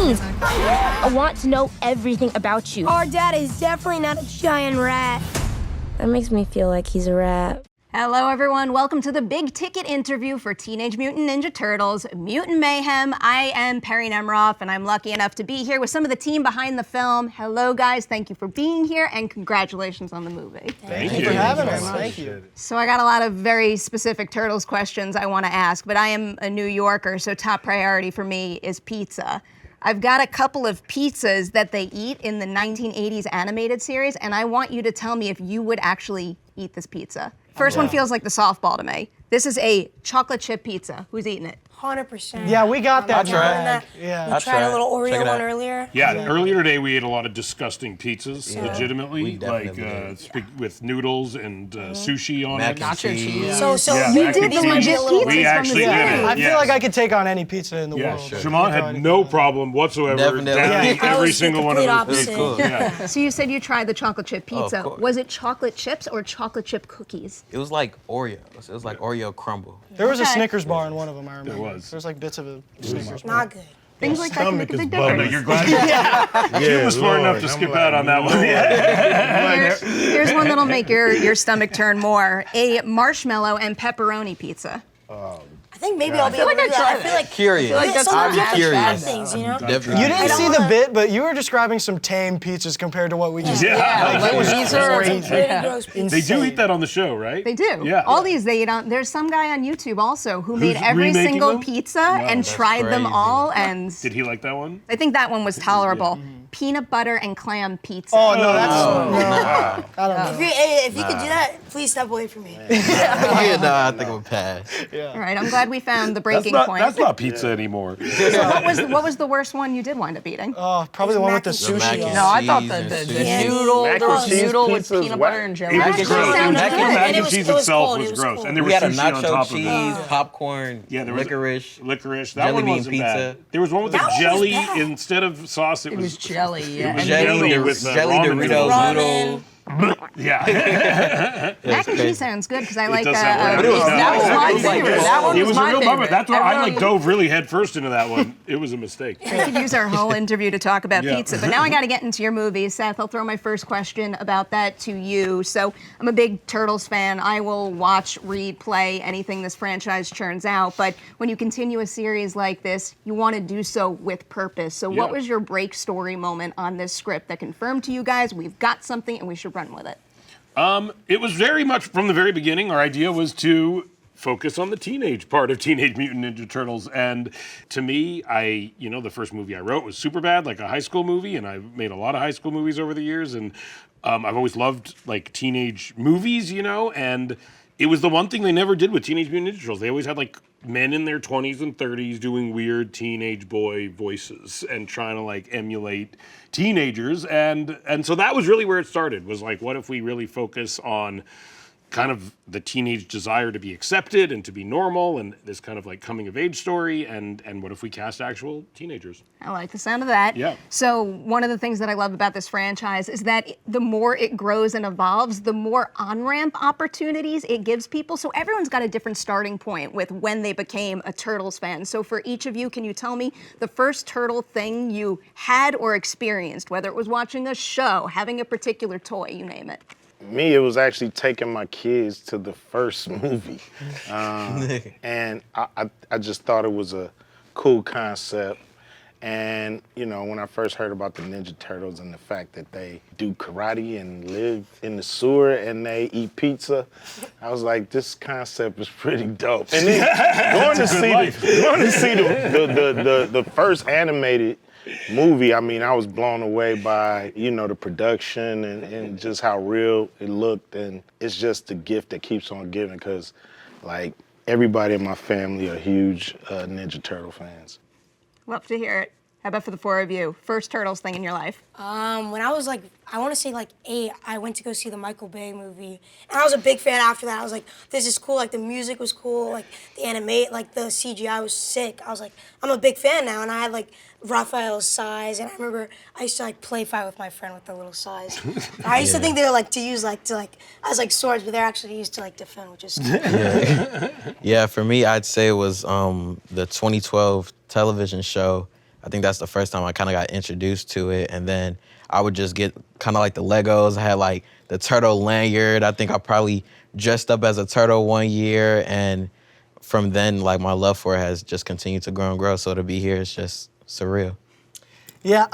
means. I want to know everything about you. Our dad is definitely not a giant rat. That makes me feel like he's a rat. Hello, everyone. Welcome to the big ticket interview for Teenage Mutant Ninja Turtles, Mutant Mayhem. I am Perri Nemiroff, and I'm lucky enough to be here with some of the team behind the film. Hello, guys. Thank you for being here, and congratulations on the movie. Thank you for having us. Thank you. So I got a lot of very specific Turtles questions I want to ask, but I am a New Yorker, so top priority for me is pizza. I've got a couple of pizzas that they eat in the 1980s animated series, and I want you to tell me if you would actually eat this pizza. First one feels like the softball to me. This is a chocolate chip pizza. Who's eating it? 100%. Yeah, we got that. Yeah. We tried a little Oreo one earlier. Yeah, earlier today we ate a lot of disgusting pizzas, legitimately, like with noodles and sushi on it. Nacho cheese. So you did the legit pizzas We actually did it. I feel like I could take on any pizza in the world. Shamon had no problem whatsoever down every single one of those pizzas. Cool. Yeah. So you said you tried the chocolate chip pizza. course. Was it chocolate chips or chocolate chip cookies? It was like Oreos. It was like Oreo crumble. There was a Snickers bar in one of them, I remember. There was. There's like bits of a Snickers bar. Not good. Things like that can make a big difference. You're glad you were smart enough to skip out on that one. Here's one that'll make your stomach turn more. A marshmallow and pepperoni pizza. I think maybe I'll be able to do that. I feel like Curious. sometimes you have to try curious. things, you know? Definitely. You didn't see the bit, but you were describing some tame pizzas compared to what we just Yeah. It was These are some crazy. pretty gross pieces. They do eat that on the show, right? They do. Yeah. All these they eat on. There's some guy on YouTube also who made Who's every remaking single them? pizza and tried them crazy. all, and Did he like that one? I think that one was tolerable. Peanut butter and clam pizza. Oh, no, that's... I don't know. If you could do that, please step away from me. I think I'm pass. All right, I'm glad we found the breaking point. That's not pizza anymore. So what was the worst one you did wind up eating? Probably the one with the The mac sushi. and No, I thought cheese the and the sushi. noodle, Mac there and was cheese noodle with pizza is peanut whack. butter and jelly. It was Actually gross. sounds Mac good. and And it was- cheese it was itself cold, was it was gross, cold. and there was We had a sushi on nacho top cheese, of it. popcorn, Yeah, there was licorice. Licorice. That jelly one bean wasn't pizza. bad. There was one with That the one was jelly bad. instead of sauce. It It was jelly, yeah. It was And jelly noodles. with Jelly ramen Doritos noodles. noodle. Yeah. Mac and cheese sounds good because I like does sound good. But it was, that was my It was like favorite. cold. That one It was was a my real favorite. bummer. That's why I Everyone- dove really head first into that one. It was a mistake. We could use our whole interview to talk about Yeah. pizza, but now I got to get into your movie. Seth, I'll throw my first question about that to you. So I'm a big Turtles fan. I will watch, read, play anything this franchise churns out, but when you continue a series like this, you want to do so with purpose. So what Yeah. was your break story moment on this script that confirmed to you guys, we've got something and we should run with it? It was very much from the very beginning. Our idea was to focus on the teenage part of Teenage Mutant Ninja Turtles. And to me, the first movie I wrote was Superbad, like a high school movie. And I've made a lot of high school movies over the years. And I've always loved like teenage movies, and it was the one thing they never did with Teenage Mutant Ninja Turtles. They always had like men in their 20s and 30s doing weird teenage boy voices and trying to like emulate teenagers. And so that was really where it started, was like, what if we really focus on kind of the teenage desire to be accepted and to be normal, and this kind of like coming of age story, and what if we cast actual teenagers? I like the sound of that. Yeah. So one of the things that I love about this franchise is that the more it grows and evolves, the more on-ramp opportunities it gives people. So everyone's got a different starting point with when they became a Turtles fan. So for each of you, can you tell me the first Turtle thing you had or experienced, whether it was watching a show, having a particular toy, you name it? Me, it was actually taking my kids to the first movie. And I just thought it was a cool concept. And, when I first heard about the Ninja Turtles and the fact that they do karate and live in the sewer and they eat pizza, I was like, this concept is pretty dope. And then going to see the first animated movie, I mean, I was blown away by, the production and just how real it looked. And it's just the gift that keeps on giving, because, like, everybody in my family are huge Ninja Turtle fans. Love to hear it. How about for the four of you? First Turtles thing in your life? When I was like, I want to say like 8, I went to go see the Michael Bay movie. And I was a big fan after that. I was like, this is cool. Like the music was cool. Like the the CGI was sick. I was like, I'm a big fan now. And I had like Raphael's size. And I remember I used to like play fight with my friend with the little size. I used to think they were like to use as like swords, but they're actually used to like defend, which is Yeah, for me, I'd say it was the 2012 television show I think that's the first time I kind of got introduced to it. And then I would just get kind of like the Legos. I had like the turtle lanyard. I think I probably dressed up as a turtle one year. And from then, like my love for it has just continued to grow and grow. So to be here is just surreal. Yeah,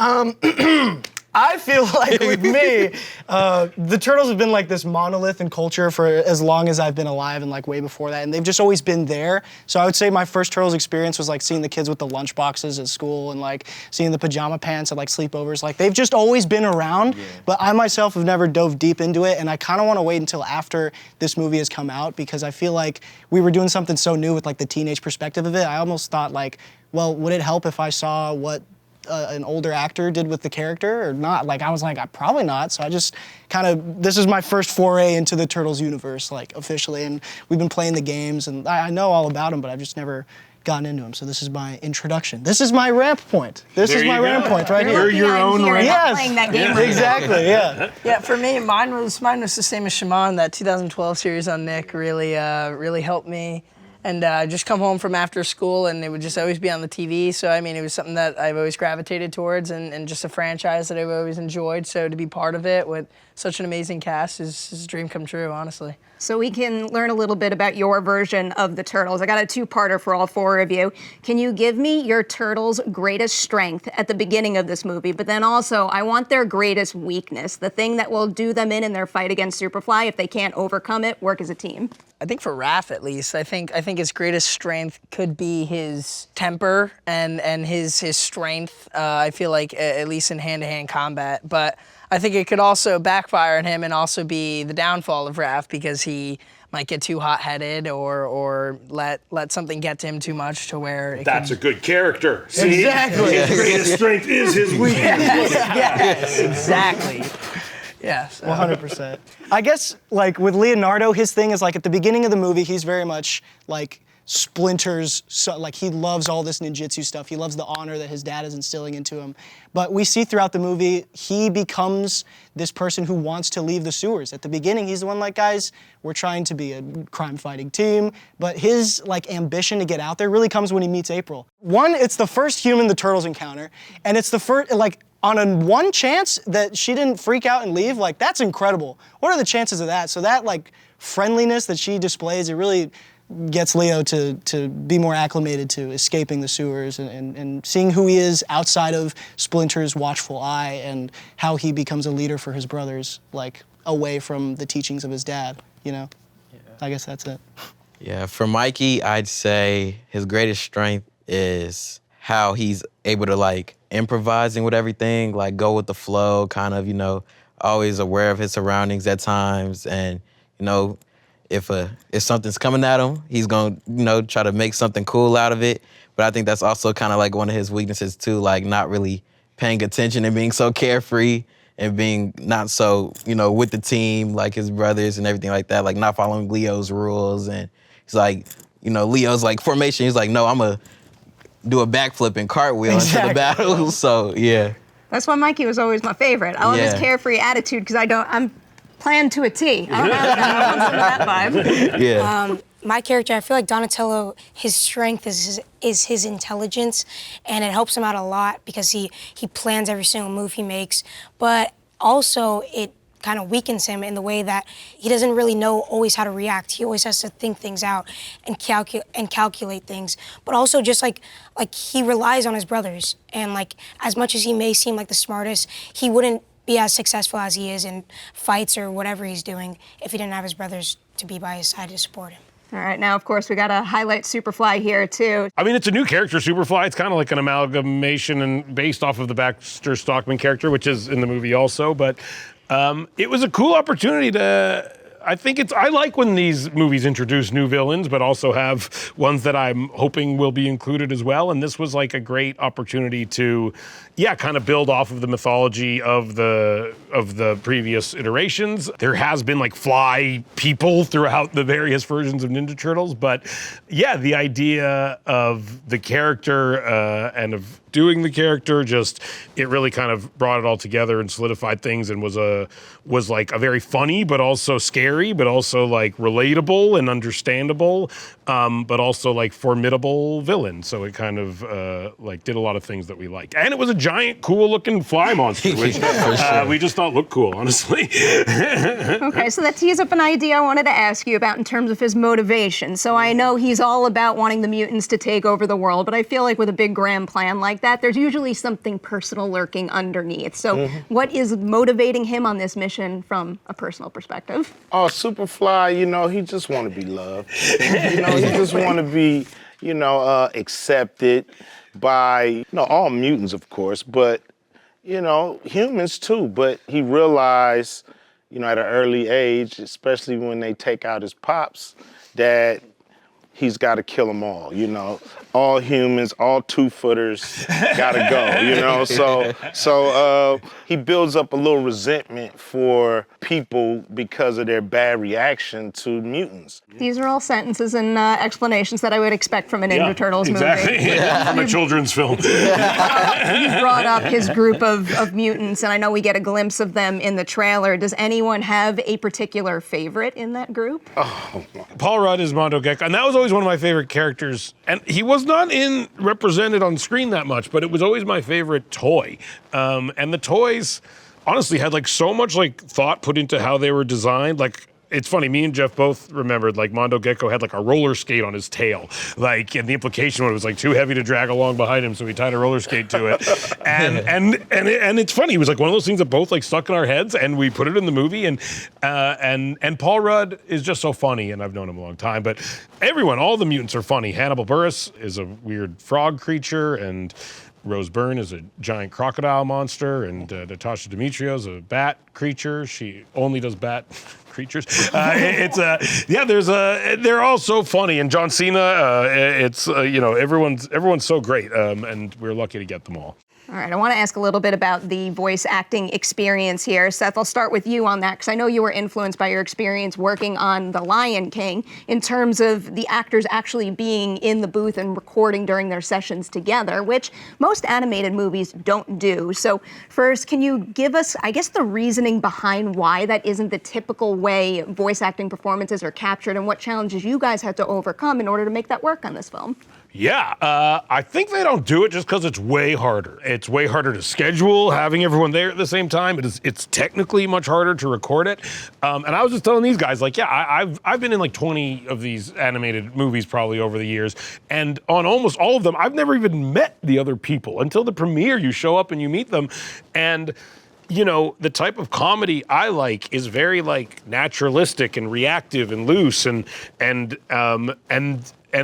I feel like with me, the Turtles have been like this monolith in culture for as long as I've been alive and like way before that, and they've just always been there. So I would say my first Turtles experience was like seeing the kids with the lunch boxes at school and like seeing the pajama pants at like sleepovers. Like they've just always been around, but I myself have never dove deep into it, and I kind of want to wait until after this movie has come out because I feel like we were doing something so new with like the teenage perspective of it. I almost thought like, well, would it help if I saw what an older actor did with the character or not? Like I was like, probably not. So I just kind of, this is my first foray into the Turtles universe, like officially. And we've been playing the games and I know all about them, but I've just never gotten into them. So this is my introduction. This is my ramp point. This is my ramp point right here. You're your own ramp. Yes, playing that game right exactly, yeah. Yeah, for me, mine was the same as Shamon. That 2012 series on Nick really helped me. And just come home from after school, and it would just always be on the TV. So, I mean, it was something that I've always gravitated towards and just a franchise that I've always enjoyed. So to be part of it with such an amazing cast is a dream come true, honestly. So we can learn a little bit about your version of the Turtles. I got a two-parter for all four of you. Can you give me your Turtles' greatest strength at the beginning of this movie? But then also, I want their greatest weakness, the thing that will do them in their fight against Superfly. If they can't overcome it, work as a team. I think for Raph, at least, I think his greatest strength could be his temper and his strength. I feel like at least in hand-to-hand combat, but I think it could also backfire on him and also be the downfall of Raph because he might get too hot-headed or let something get to him too much to where That's a good character. See? Exactly. His greatest strength is his weakness. Yes, exactly. Yeah. So. 100%. I guess, like, with Leonardo, his thing is, like, at the beginning of the movie, he's very much, like, Splinter's, so, like, he loves all this ninjutsu stuff. He loves the honor that his dad is instilling into him. But we see throughout the movie, he becomes this person who wants to leave the sewers. At the beginning, he's the one like, guys, we're trying to be a crime-fighting team. But his, like, ambition to get out there really comes when he meets April. One, it's the first human the Turtles encounter, and it's the first, like, on a one chance that she didn't freak out and leave, like, that's incredible. What are the chances of that? So that, like, friendliness that she displays, it really gets Leo to be more acclimated to escaping the sewers and seeing who he is outside of Splinter's watchful eye and how he becomes a leader for his brothers, like, away from the teachings of his dad, you know? Yeah. I guess that's it. Yeah, for Mikey, I'd say his greatest strength is how he's able to, like, improvising with everything, like go with the flow, kind of, you know, always aware of his surroundings at times. And, you know, if something's coming at him, he's gonna, you know, try to make something cool out of it. But I think that's also kind of like one of his weaknesses too, like not really paying attention and being so carefree and being not so, you know, with the team, like his brothers and everything like that, like not following Leo's rules. And he's like, you know, Leo's like formation, he's like, no, I'm a do a backflip and cartwheel into the battle. So, yeah. That's why Mikey was always my favorite. I love his carefree attitude because I'm planned to a T. I don't have some of that vibe. Yeah. My character, I feel like Donatello, his strength is his intelligence, and it helps him out a lot because he plans every single move he makes, but also it kind of weakens him in the way that he doesn't really know always how to react. He always has to think things out and calculate things. But also just like he relies on his brothers, and like as much as he may seem like the smartest, he wouldn't be as successful as he is in fights or whatever he's doing if he didn't have his brothers to be by his side to support him. All right, now, of course, we got to highlight Superfly here, too. I mean, it's a new character, Superfly. It's kind of like an amalgamation and based off of the Baxter Stockman character, which is in the movie also. But it was a cool opportunity to... I like when these movies introduce new villains, but also have ones that I'm hoping will be included as well. And this was like a great opportunity to, kind of build off of the mythology of the previous iterations. There has been like fly people throughout the various versions of Ninja Turtles, but yeah, the idea of the character and of doing the character, it really kind of brought it all together and solidified things and was like a very funny but also scary scary, but also like relatable and understandable, but also like formidable villain. So it kind of like did a lot of things that we liked. And it was a giant, cool-looking fly monster, which we just thought looked cool, honestly. Okay, so that tees up an idea I wanted to ask you about in terms of his motivation. So I know he's all about wanting the mutants to take over the world, but I feel like with a big grand plan like that, there's usually something personal lurking underneath. So what is motivating him on this mission from a personal perspective? Oh, Superfly, you know, he just want to be loved. You know, he just want to be, you know, accepted by, you know, all mutants, of course, but, you know, humans too. But he realized, you know, at an early age, especially when they take out his pops, that he's got to kill them all, you know. All humans, all two-footers gotta go, you know. So he builds up a little resentment for people because of their bad reaction to mutants. These are all sentences and explanations that I would expect from a Ninja Turtles exactly. movie. From a children's film. You brought up his group of mutants, and I know we get a glimpse of them in the trailer. Does anyone have a particular favorite in that group? Paul Rudd is Mondo Gecko, and that was always one of my favorite characters. And he was not represented on screen that much, but it was always my favorite toy. And the toys honestly had like so much like thought put into how they were designed. Like, it's funny, me and Jeff both remembered like Mondo Gecko had like a roller skate on his tail. Like, and the implication was it was like too heavy to drag along behind him, so we tied a roller skate to it. And it's funny, it was like one of those things that both like stuck in our heads, and we put it in the movie. And Paul Rudd is just so funny, and I've known him a long time. But everyone, all the mutants are funny. Hannibal Buress is a weird frog creature, and Rose Byrne is a giant crocodile monster, and Natasha Demetrio's a bat creature. She only does bat creatures. They're all so funny, and John Cena. You know, everyone's so great, and we're lucky to get them all. All right, I want to ask a little bit about the voice acting experience here. Seth, I'll start with you on that, because I know you were influenced by your experience working on The Lion King in terms of the actors actually being in the booth and recording during their sessions together, which most animated movies don't do. So first, can you give us, I guess, the reasoning behind why that isn't the typical way voice acting performances are captured, and what challenges you guys had to overcome in order to make that work on this film? Yeah, I think they don't do it just because it's way harder. It's way harder to schedule, having everyone there at the same time. It's technically much harder to record it. And I was just telling these guys, like, yeah, I've been in like 20 of these animated movies probably over the years, and on almost all of them, I've never even met the other people until the premiere. You show up and you meet them, and you know, the type of comedy I like is very like naturalistic and reactive and loose, and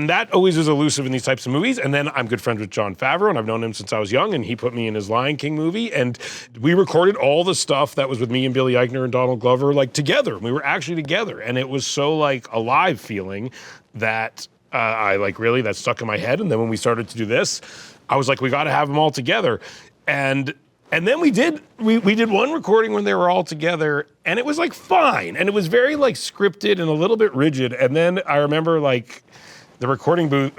that always is elusive in these types of movies. And then I'm good friends with Jon Favreau, and I've known him since I was young, and he put me in his Lion King movie, and we recorded all the stuff that was with me and Billy Eichner and Donald Glover, like together. We were actually together, and it was so like alive feeling that I like really, that stuck in my head. And then when we started to do this, I was like, we got to have them all together. And then we did one recording when they were all together, and it was like fine. And it was very like scripted and a little bit rigid. And then I remember like the recording booth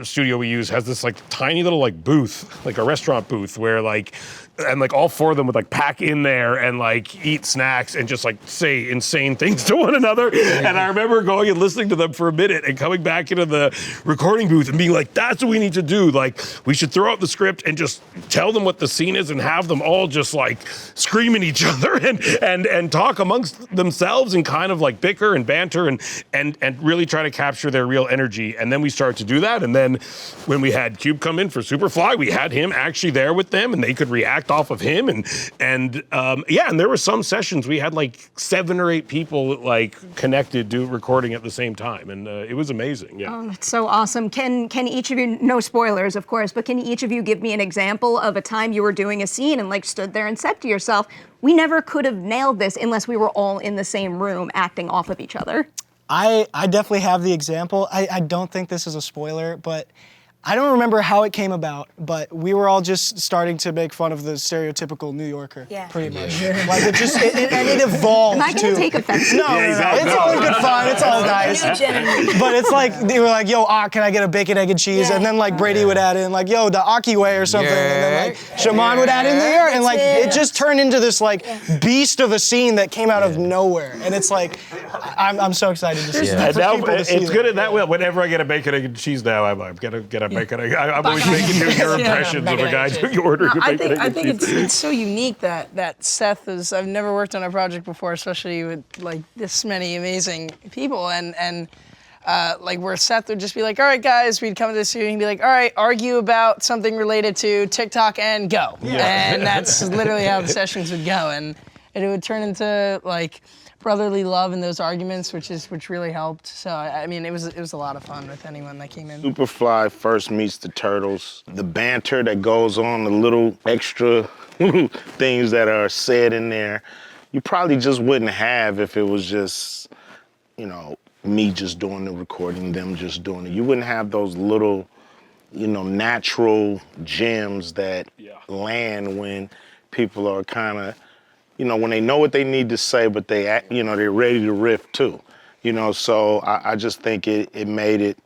studio we use has this like tiny little like booth, like a restaurant booth, where like, and like all four of them would like pack in there and like eat snacks and just like say insane things to one another. And I remember going and listening to them for a minute and coming back into the recording booth and being like, that's what we need to do. Like, we should throw out the script and just tell them what the scene is and have them all just like scream at each other and talk amongst themselves and kind of like bicker and banter and really try to capture their real energy. And then we started to do that. And then when we had Cube come in for Superfly, we had him actually there with them, and they could react off of him. And there were some sessions we had like 7 or 8 people like connected to recording at the same time, and it was amazing. Yeah. Oh, that's so awesome. Can each of you, no spoilers of course, but can each of you give me an example of a time you were doing a scene and like stood there and said to yourself, we never could have nailed this unless we were all in the same room acting off of each other? I definitely have the example. I don't think this is a spoiler, but I don't remember how it came about, but we were all just starting to make fun of the stereotypical New Yorker, pretty much. Like and it evolved. Am I going to take offense? No, it's all in good fun. It's all nice. But it's like they were like, "Yo, can I get a bacon, egg, and cheese?" And then like Brady would add in like, "Yo, the Aki way" or something, and then like Shamon would add in there, and like it just turned into this like beast of a scene that came out of nowhere. And it's like, I'm so excited to see that. It's good in that way. Whenever I get a bacon, egg, and cheese now, I'm gonna get a bacon, egg. I'm always making your impressions of a guy ordering a bacon, egg, and cheese. I think it's so unique that Seth is. I've never worked on a project before, especially with like this many amazing people, and like where Seth would just be like, all right, guys, we'd come to this here and he'd be like, all right, argue about something related to TikTok and go. And that's literally how the sessions would go, and it would turn into like brotherly love in those arguments, which really helped. So I mean, it was a lot of fun with anyone that came in. Superfly first meets the Turtles. The banter that goes on, the little extra things that are said in there, you probably just wouldn't have if it was just, me just doing the recording, them just doing it. You wouldn't have those little, natural gems that land when people are kind of, when they know what they need to say, but they're ready to riff too. So I just think it made it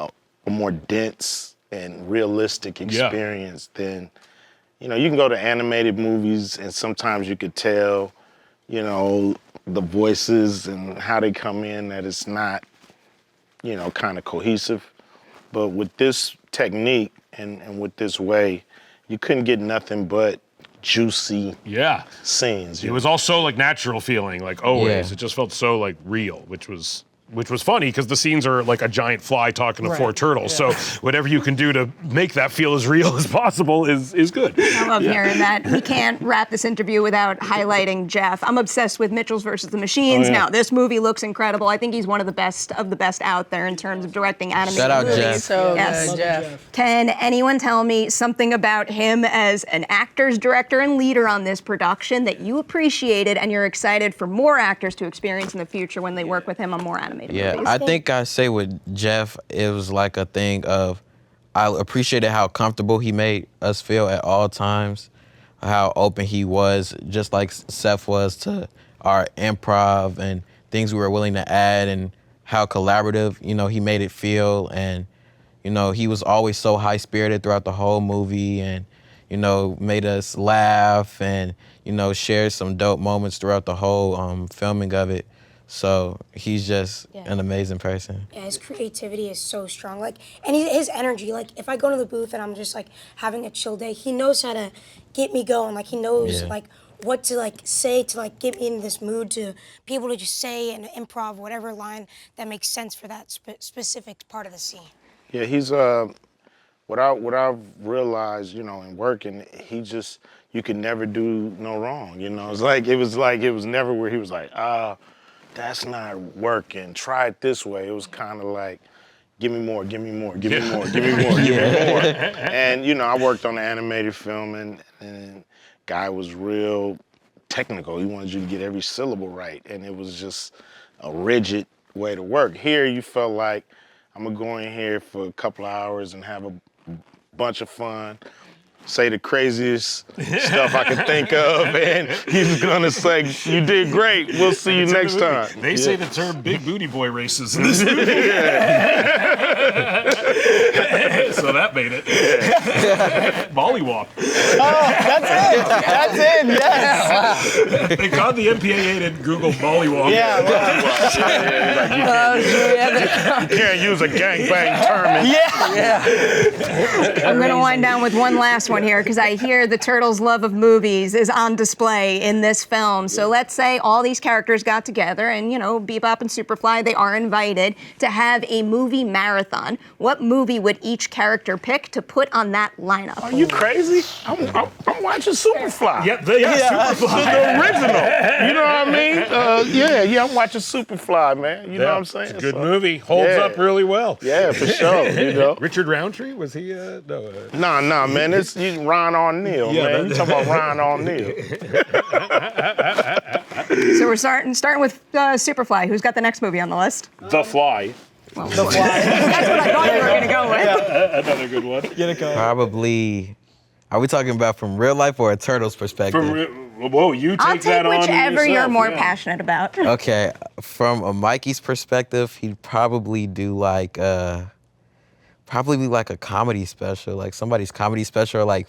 a more dense and realistic experience than, you can go to animated movies and sometimes you could tell, the voices and how they come in, that it's not, kind of cohesive. But with this technique and with this way, you couldn't get nothing but juicy scenes. It was also like natural feeling, like always. It just felt so like real, which was funny because the scenes are like a giant fly talking to four turtles. So whatever you can do to make that feel as real as possible is good. I love hearing that. We can't wrap this interview without highlighting Jeff. I'm obsessed with Mitchells versus the Machines. Now, this movie looks incredible. I think he's one of the best out there in terms of directing animated Shout out movies. Jeff. So good, Jeff. Can anyone tell me something about him as an actor's director and leader on this production that you appreciated and you're excited for more actors to experience in the future when they work with him on more animated movies? I think I say with Jeff, it was like a thing of, I appreciated how comfortable he made us feel at all times, how open he was, just like Seth was to our improv and things we were willing to add, and how collaborative, he made it feel. And, he was always so high-spirited throughout the whole movie, and, made us laugh and, shared some dope moments throughout the whole filming of it. So he's just an amazing person. Yeah, his creativity is so strong. And his energy. If I go to the booth and I'm just having a chill day, he knows how to get me going. He knows what to say to get me in this mood, to be able to just say and improv whatever line that makes sense for that specific part of the scene. Yeah, he's what I've realized, in working, you can never do no wrong. It was never where he was like, that's not working, try it this way. It was kind of like, give me more, give me more, give me more, give me more, give me more. And, I worked on an animated film, and guy was real technical. He wanted you to get every syllable right, and it was just a rigid way to work. Here, you felt like, I'm gonna go in here for a couple of hours and have a bunch of fun, say the craziest stuff I could think of, and he's gonna say, you did great, we'll see you next time. They say the term big booty boy races in this movie. So that made it. Mollywop. Oh, that's it, yes. They called the MPAA to Google Mollywop. You can't use a gangbang term. I'm going to wind down with one last one here, because I hear the Turtles' love of movies is on display in this film. So let's say all these characters got together and, Bebop and Superfly, they are invited to have a movie marathon. What movie would each character pick to put on that lineup? Are you crazy? I'm watching Superfly. Superfly. The original. You know what I mean? I'm watching Superfly, man. You know what I'm saying? It's a good movie. Holds up really well. Yeah, for sure. Richard Roundtree, was he? No. Nah, man. It's Ron O'Neal, man. You talking about Ron O'Neal. So we're starting with Superfly. Who's got the next movie on the list? The Fly. Well, The Fly. that's what I thought you were gonna go with. Another good one. Get it going. Probably. Are we talking about from real life or a Turtles perspective? Whoa, you take I'll that take on whichever you're yourself, more yeah. passionate about. Okay, from a Mikey's perspective, he'd probably do like probably be like a comedy special, like somebody's comedy special, or like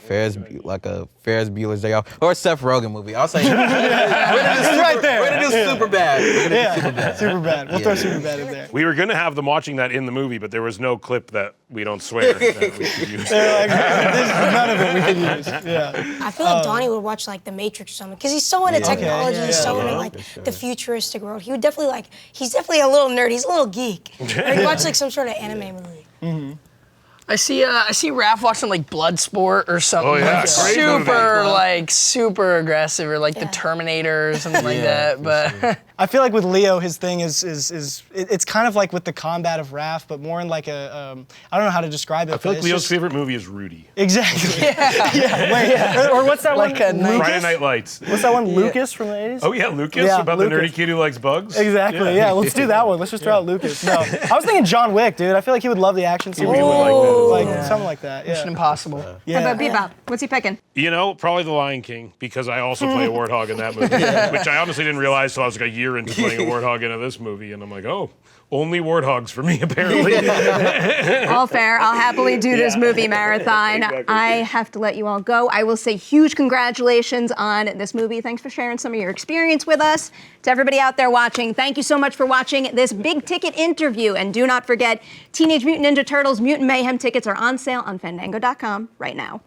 like a Ferris Bueller's Day Off, or a Seth Rogen movie. I'll say It's right there. We're gonna do Superbad. Yeah, Superbad. We'll throw Superbad in there. We were going to have them watching that in the movie, but there was no clip that we don't swear that we could use. They're like, none of it we can use. Yeah. I feel like Donnie would watch like The Matrix or something because he's so into technology. yeah, He's so into like the futuristic world. He would definitely like. He's definitely a little nerd. He's a little geek. Or he'd watch like some sort of anime movie. I see Raph watching like Bloodsport or something. Oh, yeah, like, great movie. super aggressive, or like the Terminator or something like that. But I feel like with Leo, his thing is it's kind of like with the combat of Raph, but more in like a I don't know how to describe it. I feel like Leo's favorite movie is Rudy. Exactly. Yeah. Or what's that Like one? a nice- Friday Night Lights. What's that one? Lucas from the 80s? Oh yeah, Lucas, Yeah, about the Lucas. nerdy kid who likes bugs. Exactly. Yeah. Let's do that one. Let's just throw out Lucas. No, I was thinking John Wick, dude. I feel like he would love the action scenes. He would like that. Like something like that. Mission Yeah. Impossible. Yeah. How about Bebop? What's he picking? You know, probably The Lion King, because I also play a warthog in that movie, which I honestly didn't realize till I was like a year into playing a warthog into this movie, and I'm like, oh, only warthogs for me, apparently. All fair. I'll happily do this movie marathon. Exactly. I have to let you all go. I will say huge congratulations on this movie. Thanks for sharing some of your experience with us. To everybody out there watching, thank you so much for watching this big ticket interview. And do not forget, Teenage Mutant Ninja Turtles Mutant Mayhem tickets are on sale on Fandango.com right now.